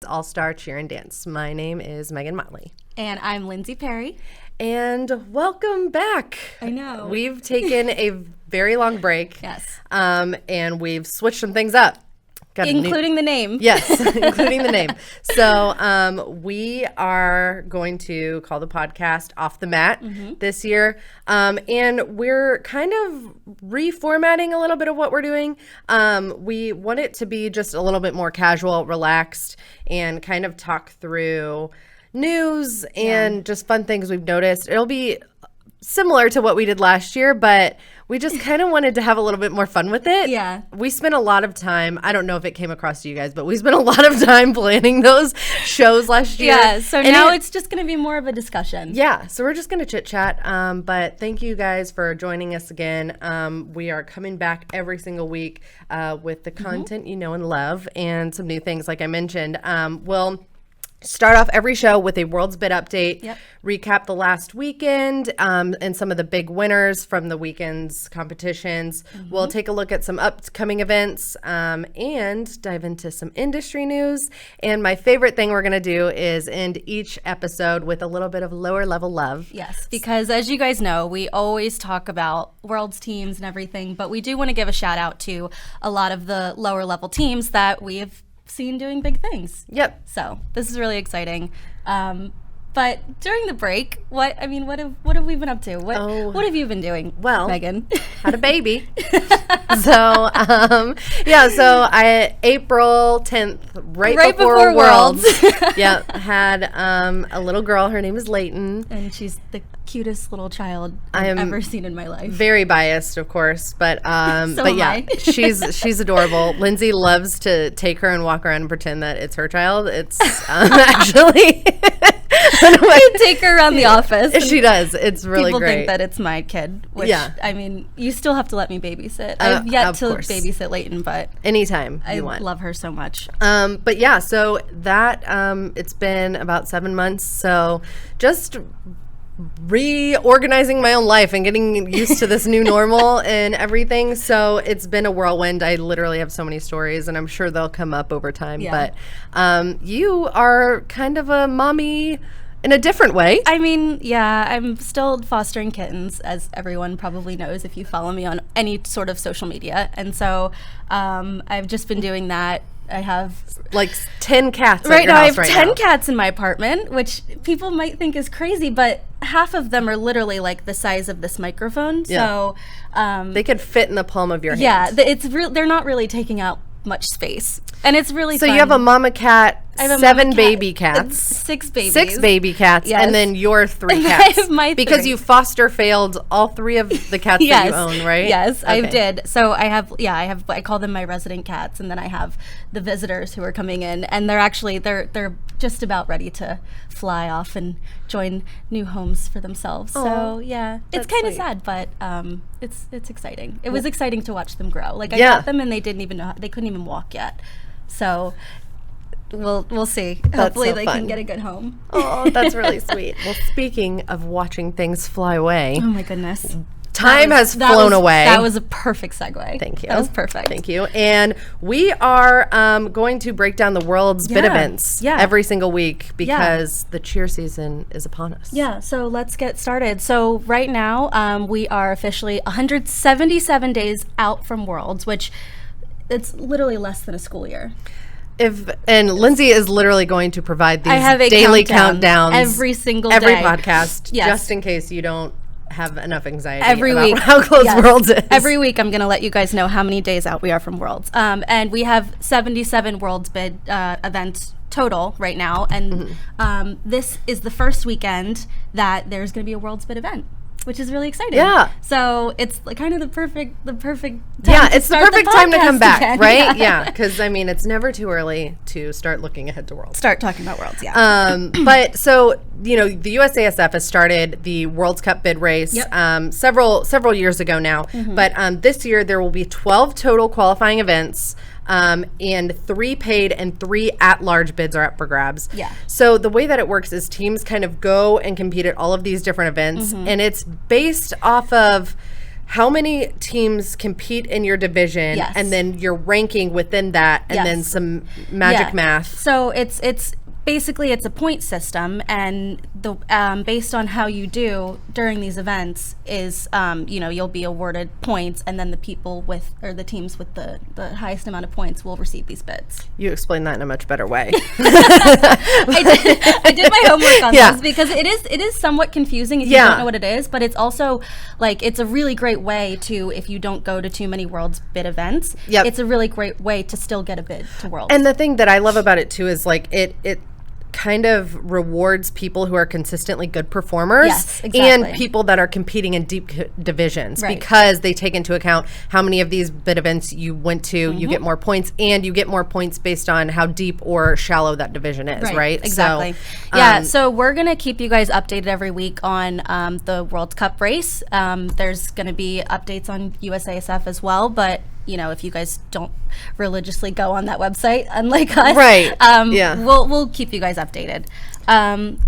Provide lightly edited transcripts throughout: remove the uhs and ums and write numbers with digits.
All-Star Cheer and Dance. My name is Megan Motley. And I'm Lindsay Perry. And welcome back. I know. We've taken a very long break. Yes. And we've switched some things up. Including the name. Yes, including the name. So we are going to call the podcast Off the Mat this year. And we're kind of reformatting a little bit of what we're doing. We want it to be just a little bit more casual, relaxed, and kind of talk through news and just fun things we've noticed. It'll be similar to what we did last year, but we just kind of wanted to have a little bit more fun with it. Yeah. We spent a lot of time, I don't know if it came across to you guys, but we spent a lot of time planning those shows last year. Yeah, so and now it's just going to be more of a discussion. Yeah, so we're just going to chit chat. But thank you guys for joining us again. We are coming back every single week with the content you know and love and some new things, like I mentioned. We'll start off every show with a World's Bid update, recap the last weekend and some of the big winners from the weekend's competitions. We'll take a look at some upcoming events and dive into some industry news. And my favorite thing we're going to do is end each episode with a little bit of lower level love. Yes, because as you guys know, we always talk about World's teams and everything, but we do want to give a shout out to a lot of the lower level teams that we have seen doing big things. Yep. So this is really exciting. But during the break, what have we been up to? What have you been doing? Well, Megan had a baby. So April 10th, right before Worlds. Had a little girl. Her name is Layton, and she's the cutest little child I've ever seen in my life. Very biased, of course, but she's adorable. Lindsay loves to take her and walk around and pretend that it's her child. It's actually I take her around the office. She does. It's really people great. Think that it's my kid. Which, I mean, you still have to let me babysit. I've yet to babysit Layton, but anytime I you want. Love her so much. But yeah, so that it's been about 7 months. So just reorganizing my own life and getting used to this new normal and everything. So it's been a whirlwind. I literally have so many stories, and I'm sure they'll come up over time. Yeah. But you are kind of a mommy in a different way. I mean, yeah, I'm still fostering kittens, as everyone probably knows if you follow me on any sort of social media. And so I've just been doing that. I have like 10 cats right at your now. house I have 10 cats in my apartment, which people might think is crazy, but half of them are literally like the size of this microphone. Yeah. So they could fit in the palm of your hand. Yeah, they're not really taking out much space, and it's really so fun. You have a mama cat, I have 7 baby cats, 6 babies, 6 baby cats, yes. And then your 3 and cats. I have my because 3. you foster failed all 3 of the cats that you own, right? Yes, okay. I did. So I call them my resident cats, and then I have the visitors who are coming in, and they're just about ready to fly off and join new homes for themselves. Aww, so yeah, it's kind of sad, but it's exciting. It was exciting to watch them grow. Like I got them, and they couldn't even walk yet. So we'll see. Hopefully they can get a good home. Oh, that's really sweet. Well, speaking of watching things fly away. Oh my goodness. Time has flown away. That was a perfect segue. Thank you. That was perfect. Thank you. And we are going to break down the World's Bid events every single week because the cheer season is upon us. Yeah, so let's get started. So right now we are officially 177 days out from Worlds, which it's literally less than a school year. And Lindsay is literally going to provide these daily countdowns every single every day. podcast, just in case you don't have enough anxiety every about week. How close Worlds is. Every week I'm going to let you guys know how many days out we are from Worlds. And we have 77 Worlds Bid events total right now. And this is the first weekend that there's going to be a Worlds Bid event, which is really exciting. Yeah. So it's kind of the perfect time it's the perfect time to come back, again. right? Yeah, because I mean, it's never too early to start looking ahead to Worlds. Start talking about Worlds, yeah. But so, you know, the USASF has started the World's Cup bid race several years ago now. But this year there will be 12 total qualifying events. And 3 paid and 3 at-large bids are up for grabs. Yeah. So the way that it works is teams kind of go and compete at all of these different events, and it's based off of how many teams compete in your division, Yes. and then your ranking within that, and then Yes. some magic math. So it's basically it's a point system, and the based on how you do during these events is you'll be awarded points, and then the people with or the teams with the highest amount of points will receive these bids. You explained that in a much better way. I did my homework on Yeah. this because it is somewhat confusing if you Yeah. don't know what it is, but it's also like it's a really great way to, if you don't go to too many Worlds bid events, Yep. it's a really great way to still get a bid to Worlds. And the thing that I love about it too is like it kind of rewards people who are consistently good performers, Yes, exactly. and people that are competing in deep divisions, Right. because they take into account how many of these bid events you went to, you get more points, and you get more points based on how deep or shallow that division is, right? Exactly. So, So we're going to keep you guys updated every week on the World Cup race. There's going to be updates on USASF as well, but if you guys don't religiously go on that website, unlike us, Right. Yeah. we'll keep you guys updated.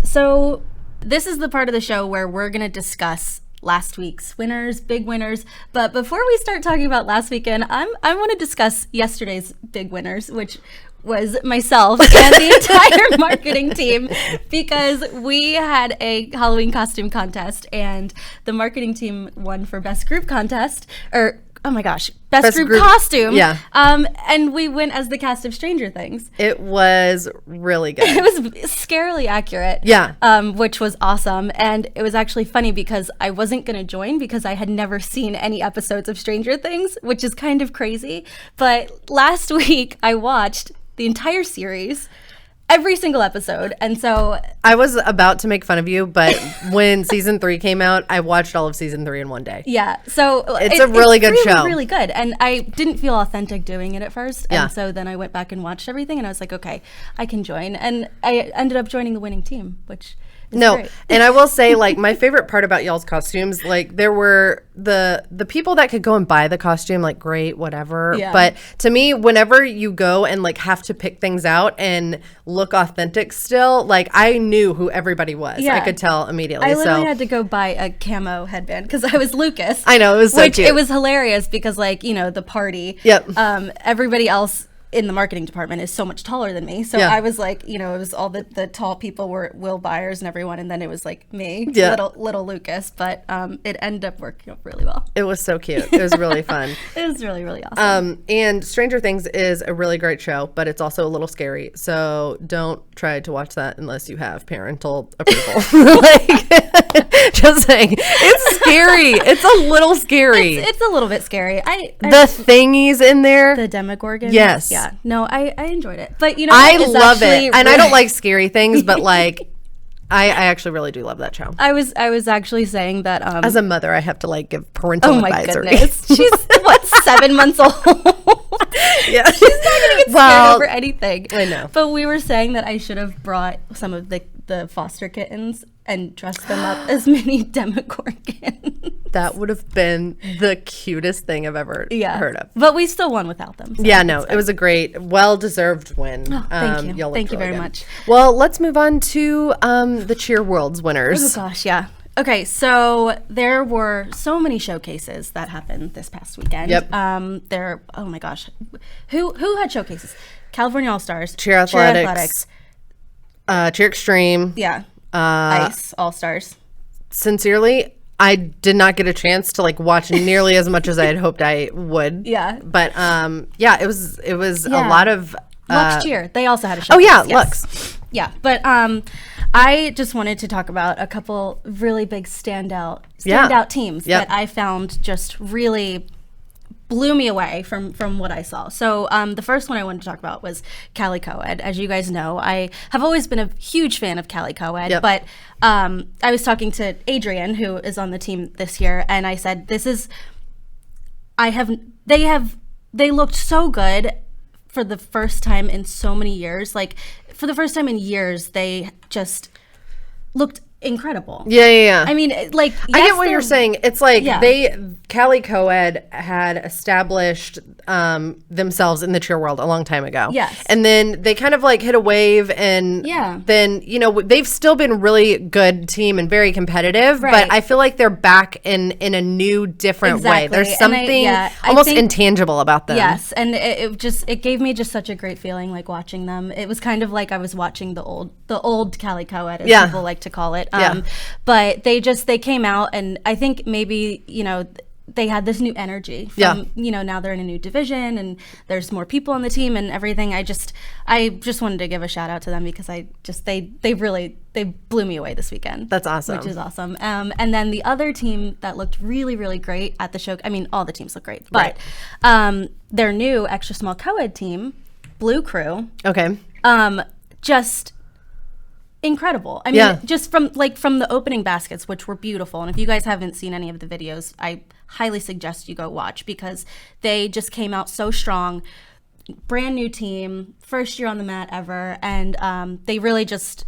So this is the part of the show where we're going to discuss last week's winners, big winners. But before we start talking about last weekend, I want to discuss yesterday's big winners, which was myself and the entire marketing team, because we had a Halloween costume contest, and the marketing team won for best group contest, or oh my gosh, best group costume. Yeah. And we went as the cast of Stranger Things. it was really good. It was scarily accurate. Yeah. Which was awesome. And it was actually funny because I wasn't going to join because I had never seen any episodes of Stranger Things, which is kind of crazy. But last week I watched the entire series, every single episode. And so I was about to make fun of you, but when season 3 came out, I watched all of season 3 in one day. yeah, so It's a really good show. really good. And I didn't feel authentic doing it at first. Yeah. And so then I went back and watched everything, and I was like, okay, I can join. And I ended up joining the winning team, which is No, great. and I will say, like, my favorite part about y'all's costumes, like, there were the people that could go and buy the costume, like, great, whatever. Yeah. But to me, whenever you go and like have to pick things out and look authentic still, like, I knew who everybody was. Yeah. I could tell immediately. I literally So had to go buy a camo headband because I was Lucas. I know, it was so which cute. it was hilarious because, like, the party. Yep. Everybody else in the marketing department is so much taller than me. So Yeah. I was like, it was all the tall people were Will Byers and everyone, and then it was like me, Yeah. little Lucas. But it ended up working out really well. it was so cute. It was really fun. It was really, really awesome. And Stranger Things is a really great show, but it's also a little scary. So don't try to watch that unless you have parental approval. Just saying. It's scary. It's a little scary. It's a little bit scary. The thingies in there. the Demogorgon. Yes. Yeah. No, I enjoyed it. But I what? It's love actually it. And I don't really- like scary things, but like I actually really do love that show. I was actually saying that As a mother, I have to like give parental oh my advisory. goodness. She's what, 7 months old? Yeah. She's not gonna get scared over anything. I know. But we were saying that I should have brought some of the foster kittens and dressed them up as mini Demogorgons. That would have been the cutest thing I've ever heard of. But we still won without them. So Yeah, no, it was a great, well-deserved win. thank you. Y'all Thank looked you very really good. much. Well, let's move on to the Cheer Worlds Oh winners. gosh, yeah. Okay, so there were so many showcases that happened this past weekend. Yep. Oh my gosh. Who had showcases? California All-Stars. Cheer Athletics. Cheer Extreme. Yeah. Ice All-Stars. Sincerely, I did not get a chance to like watch nearly as much as I had hoped I would. Yeah. But yeah, it was a lot of FloCheer. They also had a showcase. oh yeah, yes. Lux. Yeah, but I just wanted to talk about a couple really big standout teams Yep. that I found just really blew me away from what I saw. So the first one I wanted to talk about was Cali Coed. As you guys know, I have always been a huge fan of Cali Coed, Yep. but I was talking to Adrian, who is on the team this year, and I said, they looked so good for the first time in so many years. Like, for the first time in years, they just looked incredible. Yeah. I mean, like, I get what you're saying. It's like Yeah. Cali Co-Ed had established themselves in the cheer world a long time ago. Yes. And then they kind of like hit a wave, and then, you know, they've still been really good team and very competitive, but I feel like they're back in a new, different way. There's something almost intangible about them. Yes, and it gave me just such a great feeling, like, watching them. It was kind of like I was watching the old Cali Co-Ed, as people like to call it. But they came out, and I think maybe, you know, they had this new energy from, you know, now they're in a new division and there's more people on the team and everything. I just wanted to give a shout out to them because they blew me away this weekend. That's awesome. Which is awesome. And then the other team that looked really, really great at the show, I mean, all the teams look great, but their new extra small co-ed team, Blue Crew. Okay. Just incredible. I mean, just from the opening baskets, which were beautiful. And if you guys haven't seen any of the videos, I highly suggest you go watch because they just came out so strong. Brand new team, first year on the mat ever, and they really just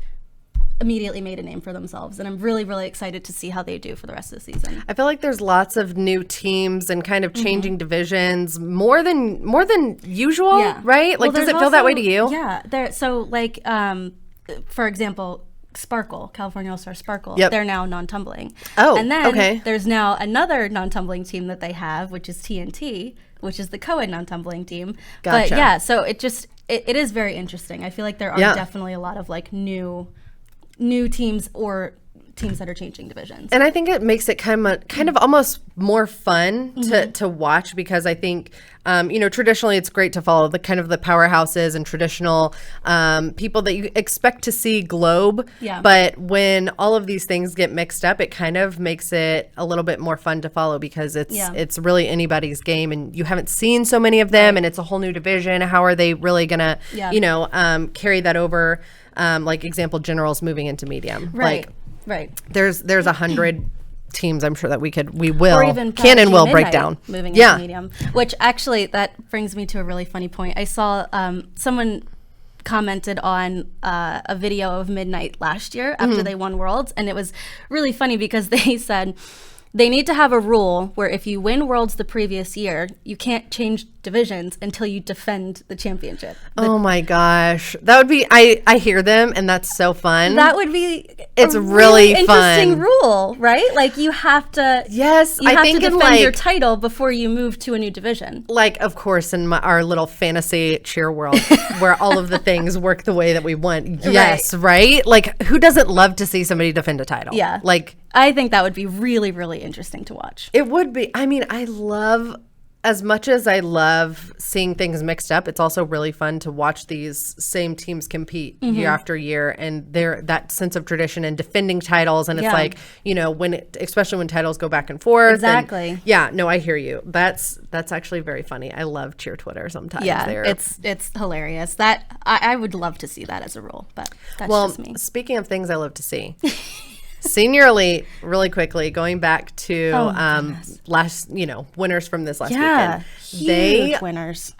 immediately made a name for themselves, and I'm really, really excited to see how they do for the rest of the season. I feel like there's lots of new teams and kind of changing divisions more than usual, right? Like, does it feel that way to you? Yeah. So like, for example, Sparkle, California All-Star Sparkle, they're now non-tumbling. Oh, and then there's now another non-tumbling team that they have, which is TNT, which is the co-ed non-tumbling team. Gotcha. But yeah, so it is very interesting. I feel like there are definitely a lot of like new teams or teams that are changing divisions. And I think it makes it kind of almost more fun to watch because I think, you know, traditionally it's great to follow the kind of the powerhouses and traditional people that you expect to see globe. Yeah. But when all of these things get mixed up, it kind of makes it a little bit more fun to follow because it's really anybody's game and you haven't seen so many of them and it's a whole new division. How are they really going to, you know, carry that over? Like example, generals moving into medium. Right. Like, right. There's 100 teams I'm sure that we will or even can and will break down moving into medium, which actually that brings me to a really funny point. I saw someone commented on a video of Midnight last year after they won Worlds, and it was really funny because they said they need to have a rule where if you win Worlds the previous year, you can't change divisions until you defend the championship. Oh my gosh. That would be, I hear them and that's so fun. That would be it's really interesting fun. Rule, right? Like you have to defend your title before you move to a new division. Like, of course, in our little fantasy cheer world where all of the things work the way that we want. Yes, right? Like who doesn't love to see somebody defend a title? Yeah. Like I think that would be really, really interesting to watch. It would be. I mean, as much as I love seeing things mixed up, it's also really fun to watch these same teams compete year after year and that sense of tradition and defending titles. And it's like, you know, especially when titles go back and forth. Exactly. And, I hear you. That's actually very funny. I love cheer Twitter sometimes. Yeah, it's hilarious. That I would love to see that as a rule, but that's just me. Speaking of things I love to see. Senior Elite, really quickly, going back to winners from this last weekend. Huge winners.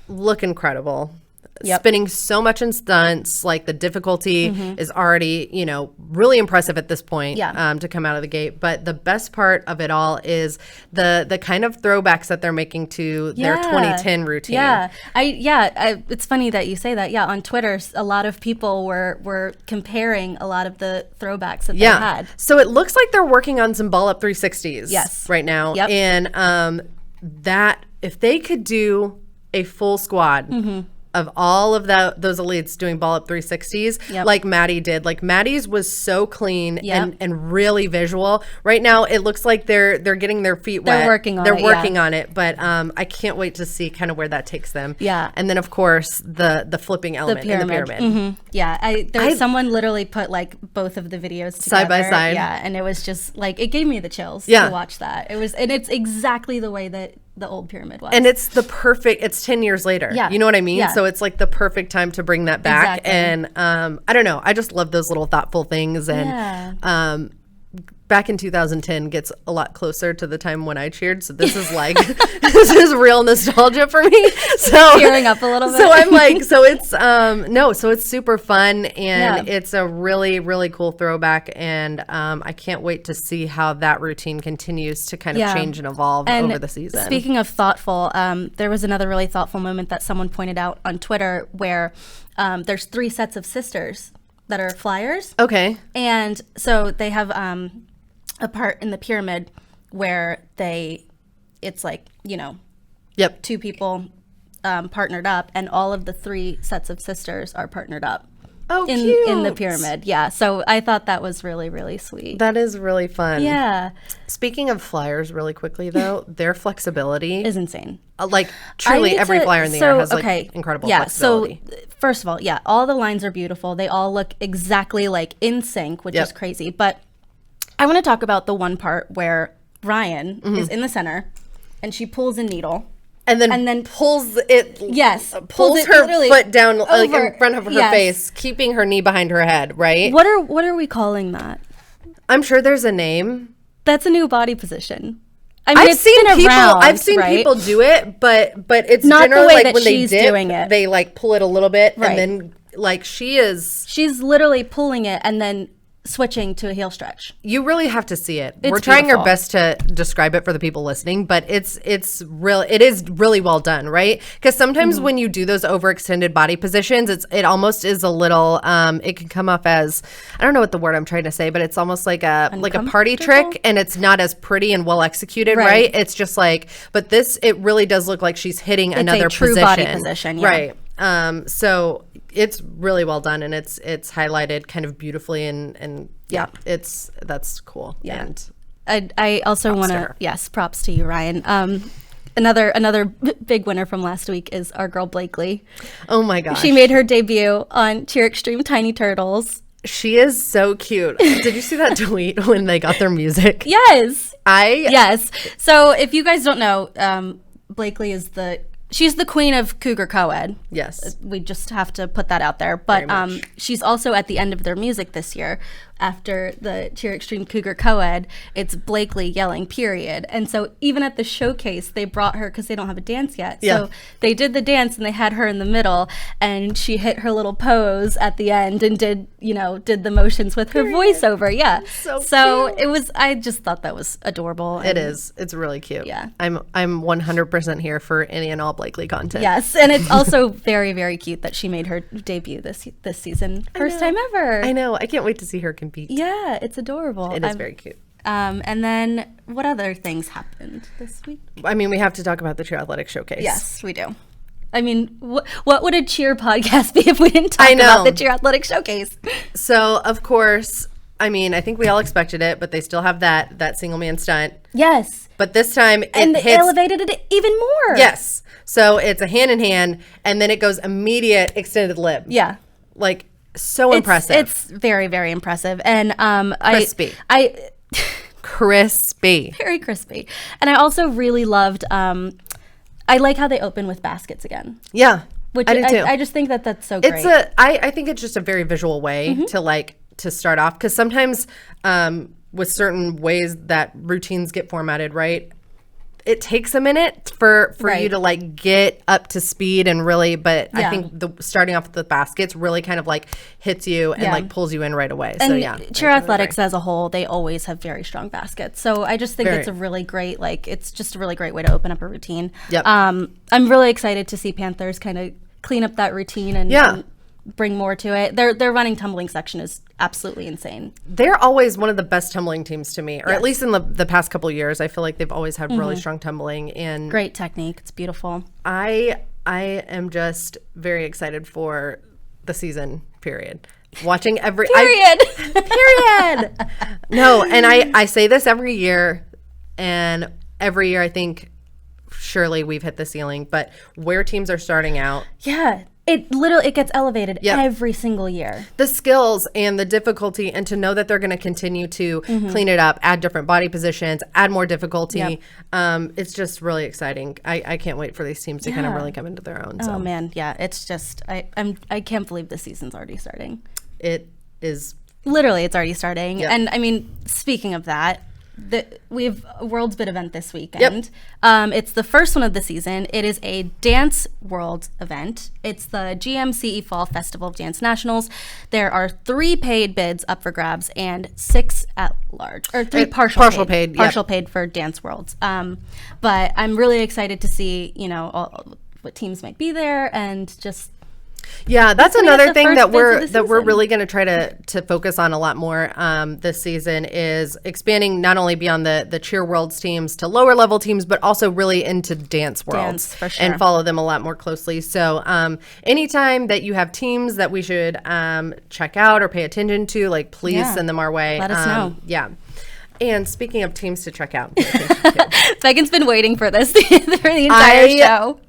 Look incredible. Spinning so much in stunts, like the difficulty is already, you know, really impressive at this point to come out of the gate. But the best part of it all is the kind of throwbacks that they're making to their 2010 routine. It's funny that you say that. Yeah, on Twitter, a lot of people were comparing a lot of the throwbacks that they had. So it looks like they're working on some ball up 360s right now. Yep. And that if they could do a full squad of all of those elites doing ball up 360s like Maddie did. Like Maddie's was so clean and really visual. Right now it looks like they're getting their feet wet. They're working on it, but I can't wait to see kind of where that takes them. Yeah. And then of course the flipping element in the pyramid. Yeah. Someone literally put like both of the videos together. Side by side. Yeah. And it was just like it gave me the chills to watch that. It's exactly the way that the old pyramid was. And it's it's 10 years later. Yeah. You know what I mean? Yeah. So it's like the perfect time to bring that back. Exactly. And I don't know. I just love those little thoughtful things and back in 2010 gets a lot closer to the time when I cheered. So this is like, this is real nostalgia for me. So tearing up a little bit. So I'm like, so it's, so it's super fun, and it's a really, really cool throwback. And I can't wait to see how that routine continues to kind of change and evolve over the season. Speaking of thoughtful, there was another really thoughtful moment that someone pointed out on Twitter where there's 3 sets of sisters that are flyers. Okay. And so they have a part in the pyramid where it's like, you know, 2 people partnered up, and all of the 3 sets of sisters are partnered up. Oh, in the pyramid. Yeah. So I thought that was really, really sweet. That is really fun. Yeah. Speaking of flyers really quickly though, their flexibility is insane. Like truly every flyer in the air has like incredible flexibility. So first of all, all the lines are beautiful. They all look exactly like in sync, which is crazy. But I want to talk about the one part where Ryan is in the center and she pulls a needle. And then pulls it. Yes, pulls her foot down like in front of her face, keeping her knee behind her head. Right. What are we calling that? I'm sure there's a name. That's a new body position. I mean, I've seen people do it, but it's not generally the way like that when they she's dip, doing it. They like pull it a little bit, and then like she's literally pulling it and then switching to a heel stretch. You really have to see it. It's We're trying beautiful. our best to describe it for the people listening, but it is really well done, right? Because sometimes when you do those overextended body positions, it almost is a little it can come off as, I don't know what the word I'm trying to say, but it's almost like a party trick, and it's not as pretty and well executed, right? It's just like, but this, it really does look like she's hitting another true body position, right? So it's really well done, and it's highlighted kind of beautifully, and that's cool. Yeah. And I also want to, props to you, Ryan. Another big winner from last week is our girl Blakely. Oh my gosh. She made her debut on Cheer Extreme Tiny Turtles. She is so cute. Did you see that tweet when they got their music? Yes. Yes. So if you guys don't know, Blakely she's the queen of Cougar Co-Ed. Yes. We just have to put that out there. But she's also at the end of their music this year. After the Cheer Extreme Cougar Co-Ed, it's Blakely yelling, period. And so even at the showcase, they brought her, because they don't have a dance yet. Yeah. So they did the dance, and they had her in the middle, and she hit her little pose at the end and did the motions with her voiceover. Yeah. So cute. it was, I just thought that was adorable. It is. It's really cute. Yeah. I'm 100% here for any and all Blakely content. Yes, and it's also very, very cute that she made her debut this season. First time ever. I know. I can't wait to see her compete. Yeah, it's adorable. It is very cute. And then what other things happened this week? I mean, we have to talk about the Cheer Athletic Showcase. Yes, we do. I mean, what would a cheer podcast be if we didn't talk about the Cheer Athletic Showcase? So, of course, I mean, I think we all expected it, but they still have that single man stunt. Yes. But this time they elevated it even more. Yes. So it's a hand in hand, and then it goes immediate extended lip. Yeah. Like, so impressive. It's very, very impressive. And crispy. Crispy. Very crispy. And I also really loved, I like how they open with baskets again. Yeah. Which I do too. I just think that's so great. I think it's just a very visual way to start off, because sometimes with certain ways that routines get formatted, right, it takes a minute for you to like get up to speed and really, but I think starting off with the baskets really kind of like hits you and like pulls you in right away. And so yeah, Cheer Athletics as a whole, they always have very strong baskets. So I just think it's a really great, it's just a really great way to open up a routine. Yep. I'm really excited to see Panthers kind of clean up that routine and bring more to it. Their running tumbling section is absolutely insane. They're always one of the best tumbling teams to me, or at least in the past couple of years. I feel like they've always had really strong tumbling and great technique. It's beautiful. I am just very excited for the season period. Watching every period. No, and I say this every year, and every year I think surely we've hit the ceiling, but where teams are starting out. Yeah. It gets elevated every single year. The skills and the difficulty, and to know that they're going to continue to clean it up, add different body positions, add more difficulty. It's just really exciting. I can't wait for these teams to kind of really come into their own. Oh man, yeah. It's just I can't believe the season's already starting. It is Literally, it's already starting. Yep. And I mean, speaking of that, we have a World's Bid event this weekend. It's the first one of the season. It is a Dance World event. It's the GMCE Fall Festival of Dance Nationals. There are 3 paid bids up for grabs and 6 at large, or 3 partial paid. Partial paid for Dance Worlds. But I'm really excited to see, what teams might be there and just. Yeah, that's another thing that we're really going to try to focus on a lot more this season is expanding not only beyond the cheer worlds teams to lower level teams, but also really into dance worlds for sure. and follow them a lot more closely. So anytime that you have teams that we should check out or pay attention to, like please send them our way. Let us know. Yeah. And speaking of teams to check out, Megan's been waiting for this for the entire show.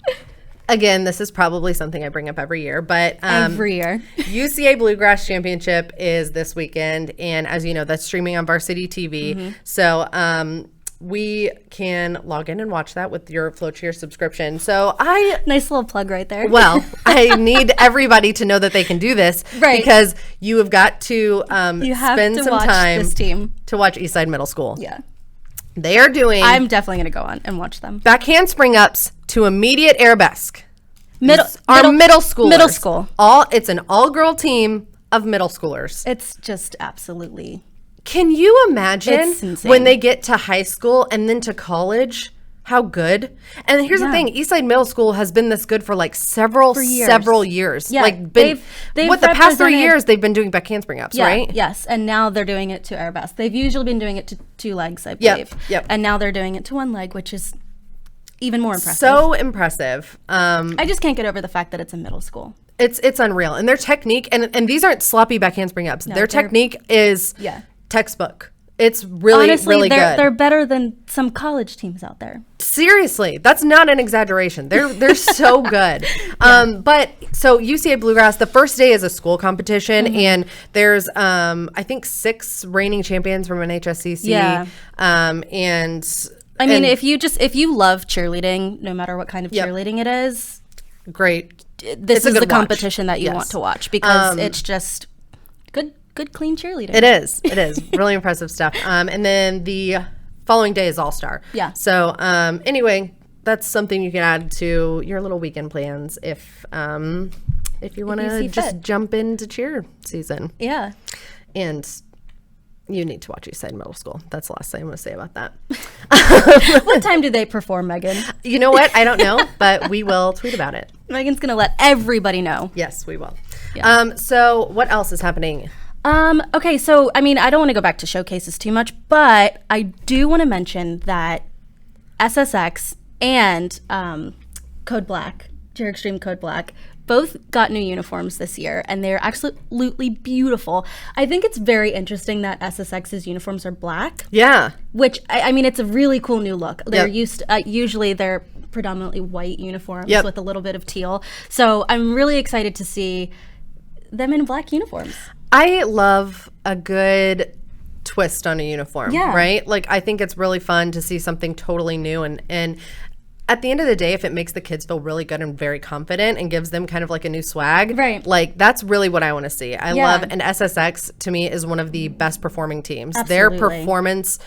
Again, this is probably something I bring up every year, but every year. UCA Bluegrass Championship is this weekend, and as you know, that's streaming on Varsity TV. So we can log in and watch that with your FloCheer subscription. So nice little plug right there. Well, I need everybody to know that they can do this, because you have got to spend some time this team to watch Eastside Middle School. Yeah. They are doing. I'm definitely going to go on and watch them. Back handspring ups to immediate arabesque. Middle schoolers. Middle school. It's an all-girl team of middle schoolers. It's just absolutely. Can you imagine It's insane. when they get to high school and then to college? How good. And here's the thing, Eastside Middle School has been this good for like several years. Yeah, Like they've the past 3 years they've been doing back handspring ups, right? Yes, and now they're doing it to arabesque. They've usually been doing it to 2 legs, I believe. Yep. And now they're doing it to 1 leg, which is even more impressive. So impressive. I just can't get over the fact that it's a middle school. It's unreal. And their technique, and these aren't sloppy back handspring ups. Their technique is textbook. It's really, honestly, really good. They're better than some college teams out there. Seriously, that's not an exaggeration. They're so good. But so UCA Bluegrass, the first day is a school competition, and there's I think 6 reigning champions from NHSCC. Yeah. And I mean, if you love cheerleading, no matter what kind of cheerleading it is, great. This is the competition that you want to watch, because it's just good clean cheerleading. It is really impressive stuff. And then the following day is All-Star. Yeah. So anyway, that's something you can add to your little weekend plans if you want to just jump into cheer season. Yeah. And you need to watch Eastside Middle School. That's the last thing I'm going to say about that. What time do they perform, Megan? You know what? I don't know, but we will tweet about it. Megan's going to let everybody know. Yes, we will. Yeah. So what else is happening? Okay, so, I mean, I don't want to go back to showcases too much, but I do want to mention that SSX and Code Black, Cheer Extreme Code Black, both got new uniforms this year, and they're absolutely beautiful. I think it's very interesting that SSX's uniforms are black. Yeah. Which, I mean, it's a really cool new look. They're usually they're predominantly white uniforms with a little bit of teal. So I'm really excited to see them in black uniforms. I love a good twist on a uniform, right? Like, I think it's really fun to see something totally new. And at the end of the day, if it makes the kids feel really good and very confident and gives them kind of like a new swag, right? Like, that's really what I want to see. I love, and SSX to me is one of the best performing teams. Absolutely. Their performance,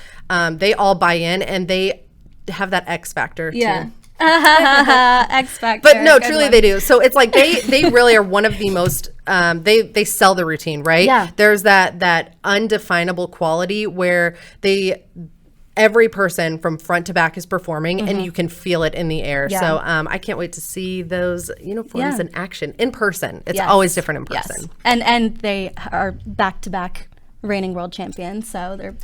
they all buy in, and they have that X factor too. X Factor. But no, truly they do. So it's like they really are one of the most they sell the routine, right? Yeah. There's that undefinable quality where every person from front to back is performing, and you can feel it in the air. Yeah. So I can't wait to see those uniforms in action in person. It's always different in person. Yes. And they are back-to-back reigning world champions, so they're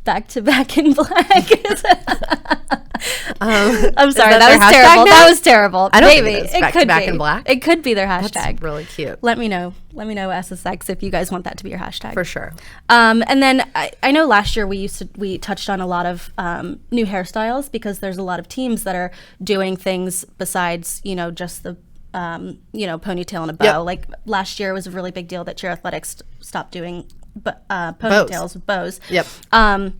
back-to-back in black. I'm sorry, that was terrible. Now? That was terrible. I don't Maybe think it's it could back be in black. It could be their hashtag. That's really cute. Let me know, SSX, if you guys want that to be your hashtag. For sure. And then I know last year we touched on a lot of new hairstyles, because there's a lot of teams that are doing things besides just the ponytail and a bow. Yep. Like last year was a really big deal that Cheer Athletics stopped doing ponytails with bows. Yep. And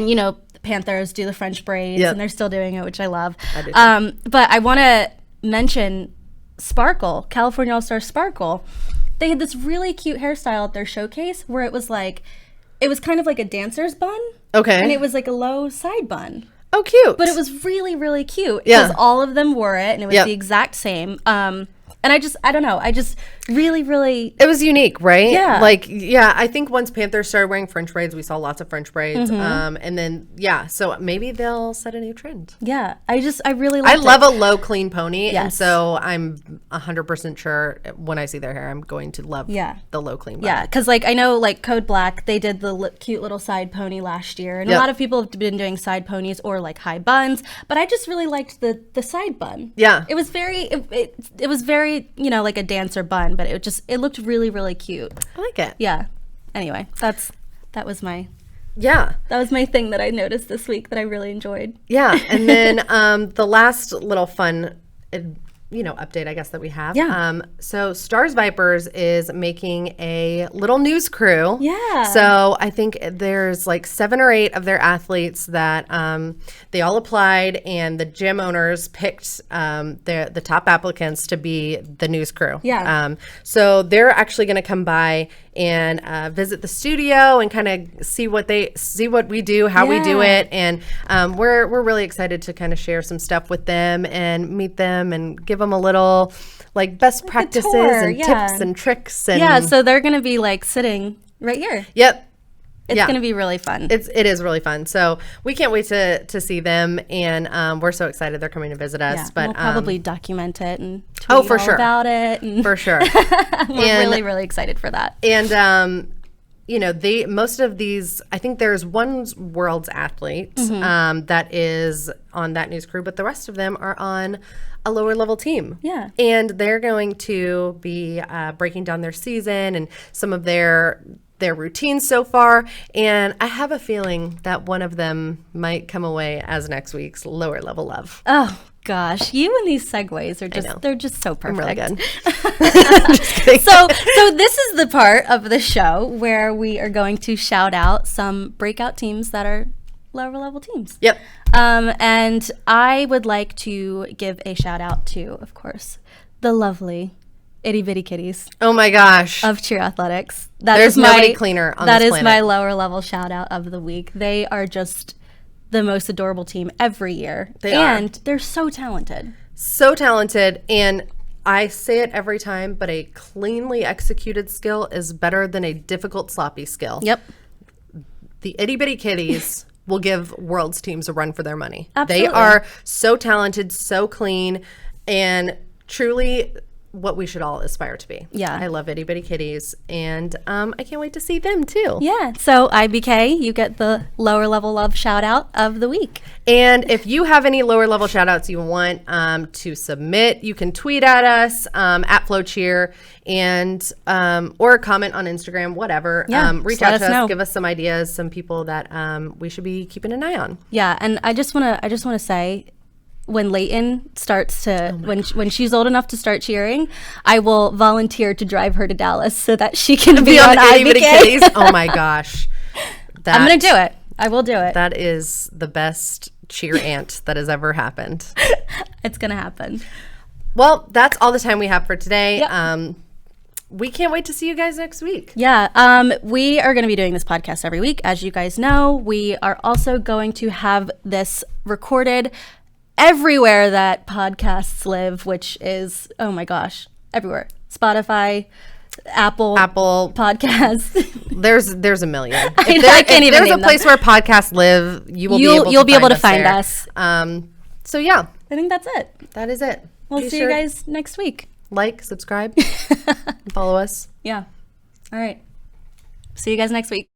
the Panthers do the French braids, and they're still doing it, which I love. I do too. But I want to mention Sparkle, California All-Star Sparkle. they had this really cute hairstyle at their showcase where it was kind of like a dancer's bun. Okay. And it was like a low side bun. Oh, cute. But it was really, really cute. Yeah. Because all of them wore it, and it was the exact same. And I don't know. I just really, really... It was unique, right? Yeah. Like, yeah, I think once Panthers started wearing French braids, we saw lots of French braids. And then, yeah, so maybe they'll set a new trend. Yeah. I really like it. I love a low, clean pony. Yes. And so I'm 100% sure when I see their hair, I'm going to love the low, clean bun. Yeah, because like I know like Code Black, they did the cute little side pony last year, and a lot of people have been doing side ponies or like high buns, but I just really liked the side bun. Yeah, it was very it was very like a dancer bun, but it looked really, really cute. I like it. Yeah. Anyway, that was my thing that I noticed this week that I really enjoyed. Yeah, and then the last little fun update, I guess, that we have. Yeah. So Stars Vipers is making a little news crew. Yeah. So I think there's like 7 or 8 of their athletes that they all applied, and the gym owners picked the top applicants to be the news crew. Yeah. So they're actually going to come by and visit the studio and kind of see what we do, how we do it, and we're really excited to kind of share some stuff with them and meet them and give them a little like best practices and tips and tricks. And so they're gonna be like sitting right here. Yep. It's gonna be really fun. It is really fun. So we can't wait to see them, and we're so excited they're coming to visit us. Yeah, but we'll probably document it and tweet for sure about it. And for sure. We're really, really excited for that. And most of these, I think there's one world's athlete that is on that news crew, but the rest of them are on a lower level team. Yeah. And they're going to be breaking down their season and some of their routines so far. And I have a feeling that one of them might come away as next week's lower level love. Oh gosh, you and these segues are they're just so perfect. I'm really good. Just kidding. So this is the part of the show where we are going to shout out some breakout teams that are lower level teams. Yep. And I would like to give a shout out to, of course, the lovely Itty Bitty Kitties. Oh my gosh. Of Cheer Athletics. There's nobody cleaner on this planet. That is my lower level shout out of the week. They are just the most adorable team every year. And they're so talented. So talented. And I say it every time, but a cleanly executed skill is better than a difficult, sloppy skill. Yep. The Itty Bitty Kitties will give Worlds teams a run for their money. Absolutely. They are so talented, so clean, and truly what we should all aspire to be. Yeah. I love Itty Bitty Kitties, and I can't wait to see them too. Yeah. So IBK, you get the lower level love shout out of the week. And if you have any lower level shout outs you want to submit, you can tweet at us at FloCheer and or comment on Instagram, whatever. Yeah, reach out to us, give us some ideas, some people that we should be keeping an eye on. Yeah, and I just wanna say, when Layton starts to when she's old enough to start cheering, I will volunteer to drive her to Dallas so that she can be on IBK. Oh my gosh. I'm gonna do it. I will do it. That is the best cheer aunt that has ever happened. It's gonna happen. Well, that's all the time we have for today. Yep. We can't wait to see you guys next week. Yeah, we are going to be doing this podcast every week. As you guys know, we are also going to have this recorded everywhere that podcasts live, which is, oh my gosh, everywhere. Spotify, Apple Podcasts. There's a million. I can't even there's a place where podcasts live, you'll be able to find us. So yeah. I think that's it. That is it. We'll see you guys next week. Like, subscribe, follow us. Yeah. All right. See you guys next week.